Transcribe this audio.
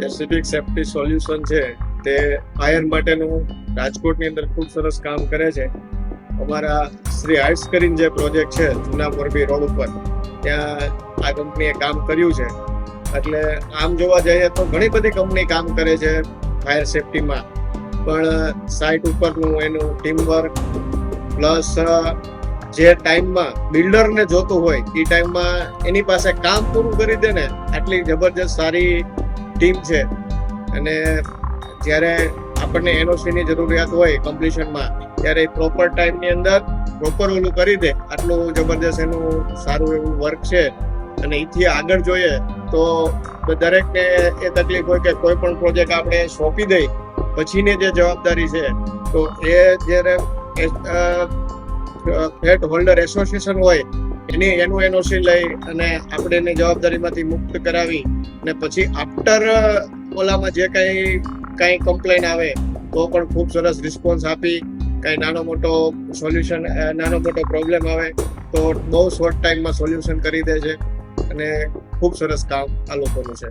Pacific safety solution છે તે fire માટેનું રાજકોટની અંદર ખૂબ સરસ કામ કરે છે. અમારા શ્રી હાઇટ્સ કરીને જે પ્રોજેક્ટ છે જૂના મોરબી રોડ ઉપર, ત્યાં આ કંપનીએ કામ કર્યું છે. એટલે આમ જોવા જઈએ તો ઘણી બધી કંપની કામ કરે છે ફાયર સેફ્ટીમાં, પણ સાઇટ ઉપરનું એનું ટીમવર્ક પ્લસ જે ટાઈમમાં બિલ્ડરને જોતું હોય એ ટાઈમમાં એની પાસે કામ પૂરું કરી દે ને, આટલી જબરજસ્ત સારી ટીમ છે. અને જ્યારે આપણને એનઓસીની જરૂરિયાત હોય કમ્પ્લીશનમાં, ત્યારે પ્રોપર ટાઈમની અંદર પ્રોપર ઓલું કરી દે, આટલું જબરજસ્ત એનું સારું એવું વર્ક છે. અને એથી આગળ જોઈએ તો દરેકને એ તકલીફ હોય કે કોઈ પણ પ્રોજેક્ટ આપણે સોંપી દઈ પછીની જે જવાબદારી છે, તો એ જ્યારે ફ્લેટ હોલ્ડર એસોસિએશન હોય એનું એનઓસી લઈ અને આપણે એની જવાબદારીમાંથી મુક્ત કરાવી અને પછી આફ્ટર ઓલામાં જે કાંઈ કમ્પ્લેન આવે તો પણ ખૂબ સરસ રિસ્પોન્સ આપી, કાંઈ નાનો મોટો પ્રોબ્લેમ આવે તો બહુ શોર્ટ ટાઈમમાં સોલ્યુશન કરી દે છે. અને ખૂબ સરસ કામ આ લોકોનું છે.